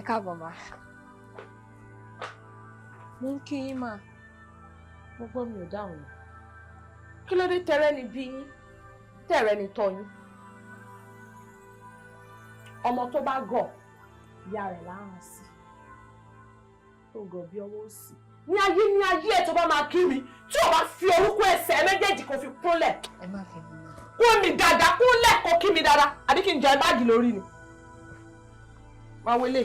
Ẹ káàbọ̀ ma. Mo ń kí yín mà. Mo gbọ́ mi ò dáhùn. Kí ló dé tẹ́rẹ́ ni bí yín? Tẹ́rẹ́ ni tọ́ yín. Ọmọ tó bá gọ̀, ìyá rẹ̀ láhàn sí. Tó gọ̀ bí ọwọ́ òsì. Ní ayé ẹ̀ tó bá máa kí mi, tí o bá fi orúkọ ẹsẹ̀ méjèèjì kó fi kúnlẹ̀. Ẹ má fi mi mọ́. Kún mi dáadáa, kúnlẹ̀ kó kí mi dáadáa. Àbí kí n jẹ báàgì lórí ni. Máa wọlé.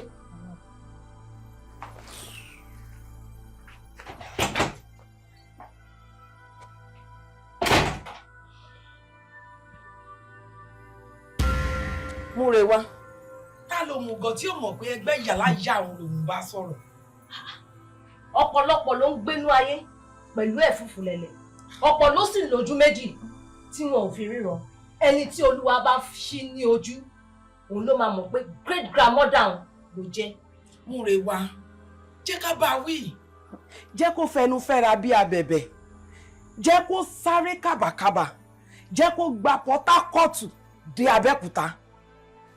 Múre wá. Ká ló mú gan tí ó mọ̀ pé ẹgbẹ́ ìyàlá ìyá òun lòun bá sọ̀rọ̀. Ọ̀pọ̀lọpọ̀ ló ń gbénú ayé pẹ̀lú ẹ̀fúùfù lẹ̀lẹ̀. Ọ̀pọ̀ ló sì lójú méjì tí wọn ò fi ríran. Ẹni tí Olúwa bá ṣí ní ojú, òun ló máa mọ̀ pé great grandmother òun ló jẹ́. Múre wá. Jẹ́ ká bá wí. Jẹ́ kó fẹnu fẹ́ra bí abẹ̀bẹ̀. Jẹ́ kó sáré kàbàkàbà. Jẹ́ kó gba Port Harcourt dé Abẹ́òkúta.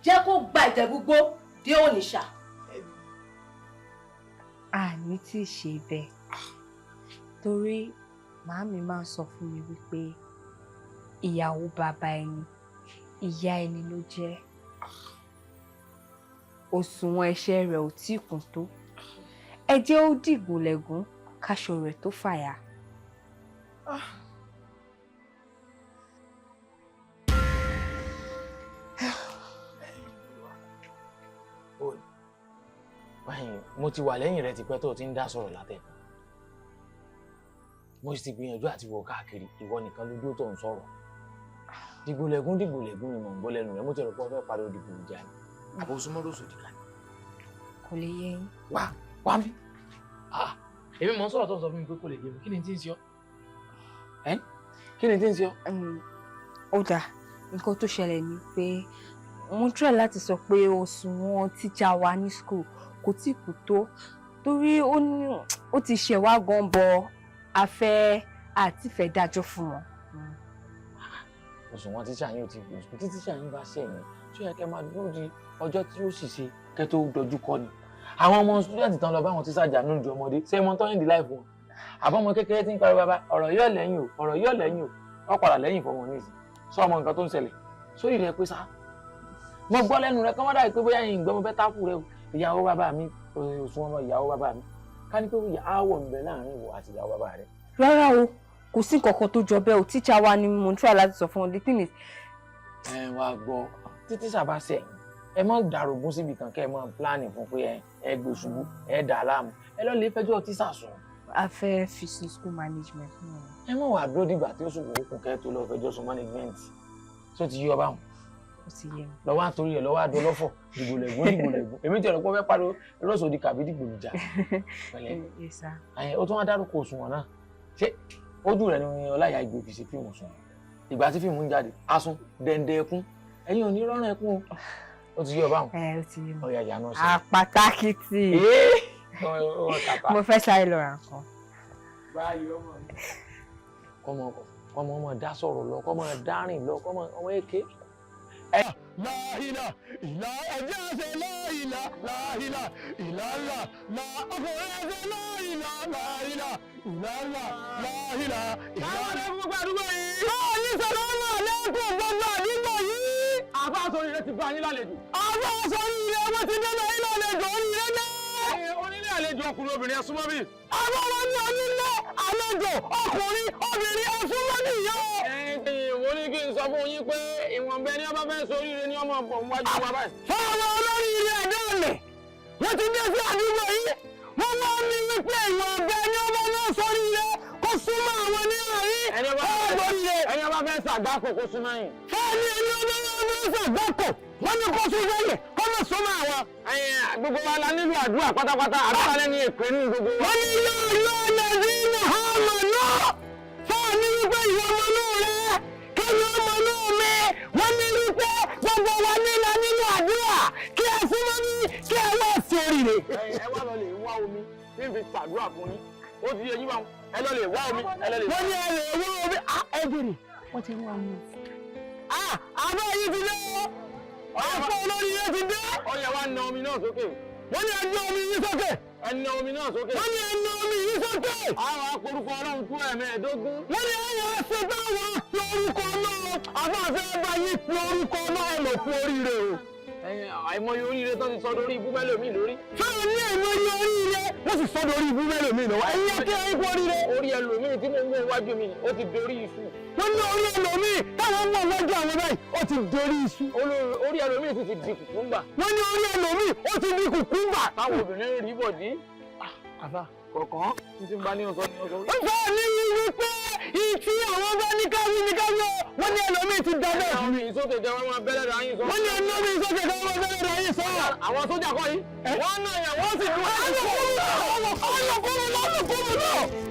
Jẹ́ kó gba Ìjẹ̀bú-Igbó dé Onitsha. Àní tí ì ṣe bẹ́ẹ̀. Torí màámi máa ń sọ fún mi wípé ìyàwó bàbá ẹni, ìyá ẹni ló jẹ́. Òṣùwọ̀n ẹ̀ṣẹ̀ rẹ̀ ò tí kún tó. Ẹ jẹ́ ó dìgùn lẹ́gùn káṣọ rẹ̀ tó fàya. Mo ti wà lẹ́yìn rẹ tipẹ́ tó ti ń dá sọ̀rọ̀ látẹ̀. Mo sì ti gbìyànjú àti wọ káàkiri, ìwọ nìkan lójú tó ń sọ̀rọ̀. Dìgbòlẹ̀gún ni mò ń gbọ́ lẹ́nu rẹ̀, mo ti rò pé ọ fẹ́ pariwo dìgbò ìjà ni. Àbò súnmọ́rò sòdì kan. Kò lè yé yín. Wá mi. Èmi mọ̀ ń sọ̀rọ̀ tó ń sọ fún mi pé kò lè yé mi, kí ni tí ń ṣe ọ́? Kí ni tí ń ṣe ọ́? Ó dáa, nǹkan tó ṣẹlẹ̀ ni pé mo ń try láti sọ pé òṣùwọ̀n tíjà wa ní school kò tí kù tó, torí ó ti ṣẹ̀ wá gan bọ̀ afẹ́ àti fẹ́ dájọ́ fún wọn. Òṣùwọ̀n tíṣà yín ò ti kù, tí tíṣà yín bá ṣẹ̀yìn tó yẹ kẹ́ máa dúró di ọjọ́ tí ó sì ṣe kẹ́ tó dojú kọ ni. Àwọn ọmọ student tán lọ bá wọn tíṣà jà nínú ìjọ ọmọdé ṣé mọ tọ́yìn dì láìfún wọn. Àbọ̀mọ kékeré tí ń parí bàbá ọ̀rọ̀ yóò lẹ́yìn o, ọ̀rọ̀ yóò lẹ́yìn o, wọ́n padà lẹ́yìn fọmọ nísìn. Sọ ọmọ nǹkan tó ń ṣẹlẹ̀ sórí rẹ pé sá. Mo gbọ́ lẹ́nu rẹ kán wá dàbí pé bóyá yìí ń gbọ́ mo fẹ́ tákù rẹ o. Ìyàwó bàbá mi, òṣùwọ̀n ọmọ ìyàwó bàbá mi. Ká ní pé àwọ̀ ń bẹ láàrin ìwọ àti ìyàwó bàbá rẹ. Rárá o, kò sí nǹkan tó jọ bẹ́ẹ̀ o, tíṣà wa ni mo ń try láti sọ fún wọn. The thing is. Ẹ wá gbọ́ tí tíṣà bá ṣẹ̀yìn ẹ má dàrúgún síbi kan kẹ́ ẹ má pílánì fún pé ẹ gbé ṣubú ẹ dà á láàmú ẹ lọ lè fẹjọ́ tíṣà sùn. A fẹ́ fi sí school management. Ẹ má wàá dúró dìgbà tí ó sùn kò kẹ́ tó lọ fẹjọ́ sùn management tó ti yí ọba hàn. Ó ti yé mi. Lọ́wọ́ àtòrí ẹ̀ lọ́wọ́ àdọ́lọ́fọ̀ dìgbòlẹ̀gún èmi tí ọ̀rọ̀ pọ̀ fẹ́ pariwo lọ́sọ̀dì kàbí dìgbò ìjà. Ó tún wá dárúkọ òṣùwọ̀n náà ṣé ojú rẹ̀ ni Ọláìyá Ìgbò fi ṣe fíìmù sùn ìgbà tí fíìmù ń jáde asún dẹ̀ndẹ̀ ẹkún ẹ̀yin ò ní rọ́rùn ẹkún o. Ó ti yí ọba hàn. Ó ti yé mi. Ọ̀yà ìyá náà ṣe. Àpàtàkì tí. Mo fẹ́ sáré lọ ra nǹkan. Báyìí ọmọ dá sọ̀rọ̀ lọ kọ́mọ dárìn lọ kọ́mọ ọmọ èké. Láhìlà ìlà ẹjẹ́ àṣẹ láhìlà láhìlà ìlàlà ọkùnrin ẹṣẹ láhìlà láhìlà ìlàlà láhìlà ìlàlà. Káwọn ọ̀rẹ́ fún gbogbo àdúgbò yìí. Báyìí sọ̀rọ̀ ọmọ lẹ́kùn gbogbo àdúgbò yìí. Àbá sọ̀rọ̀ ilé ti bá yín lálejò. Àbá sọ̀rọ̀ ilé wọ́n ti dé lẹ́yìn lálejò onílé náà. Onílé àlejò ọkùnrin obìnrin ẹ̀súnmọ́ bí. Àbá wọn ní onílé àlejò ọkùnrin obìnrin ẹ̀súnmọ́ nìyẹn. Wọ́n ní kí n sọ fún yín pé ìwọ̀n bẹ́ẹ̀ ni ọba fẹ́ sórí ire ni ọmọ bọ̀ wájú wa báyìí. Fáwọn olórí ilé ẹ̀dá ọ̀lẹ̀ wọ́n ti dé sí àdúgbò yìí wọ́n máa ń ní wípé ìwọ̀n bẹ́ẹ̀ ni ọba náà sórí ire kó súnmọ́ àwọn ní àárín ẹni ọba fẹ́ ṣàgbákò kó súnmọ́ yìí. Fáwọn ẹni ọba fẹ́ ṣàgbákò wọ́n ní kó súnmọ́ yìí kó má súnmọ́ àwọn. Gbogbo wa la nílò àdúrà pátápátá àdúrà lẹ́ni èpè ní gbogbo wa. Wọ́n ní yóò lọ lẹ́bí Muhammad náà fáwọn ní wípé ìwọ̀n ọmọ náà rẹ̀ kẹ́mi ọmọ náà mi wọ́n ní wípé gbogbo wa nílò nínú àdúrà kí ẹ súnmọ́ ní kí ẹ wá sí oríire. Ẹ wá lọ lè wá omi bí n fi pàdúrà fún yín ó ti yẹ yín wá ẹ lọ lè wá omi ẹ lọ lè wá. Wọ́n ní ẹ lè wá omi ẹ bèrè wọ́n ti wá omi. Àbá yìí ti dé o ọ̀pọ̀ olórí yẹn ti dé. Ọyẹ wa na omi náà sókè. wọ́n ní ẹni omi yín sókè. ẹni omi náà sókè. wọ́n ní ẹni omi yín sókè. àwọn akorúkọ ọlọ́run kú ẹ̀mẹ́ẹ̀dógún. wọ́n ní ẹ̀yìn ẹ̀sìn táwọn fi orúkọ náà àbáfẹ́ bá yín fi orúkọ náà lò fún oríire o. àìmọye oríire tó ti sọ lórí ibú mẹ́lòmíì lórí. fẹ́ẹ̀ ní àìmọye oríire wọ́n sì sọ lórí ibú mẹ́lòmíì lọ́wọ́ ẹ̀yìn ẹ̀kẹ́ ẹ̀yìn kú oríire. orí ẹlòmíì tí mo ń gbé iwájú mi ó ti dorí iṣu. wọ́n ní orí ẹlòmíì táwọn ń bọ̀ lọ́jọ́ àwọn báyìí ó ti dorí iṣu. orí ẹlòmíì sì ti di kùkúmbà. wọ́n ní orí ẹlòmíì ó ti di kùkúmbà. táwọn obìnrin rí bọ̀ dí. àbá kọ̀ọ̀kan tí ń bá ní ọ̀sán ní ọ̀sán. ó fẹ́ ní wípé ìtí àwọn bá ní káwí ní káwí o wọ́n ní ẹlòmíì ti dá bẹ́ẹ̀. ẹ̀mí ìsókè jẹ́ wọ́n máa bẹ́lẹ̀ ráyìn sọ. wọ́n ní ẹlòmíì ìsókè jẹ́ wọ́n bẹ́lẹ̀ ráyìn sọ. àwọn sójà kọ́ yìí. wọ́n náà yàn wọ́n sì dúró. àwọn kúrú náà.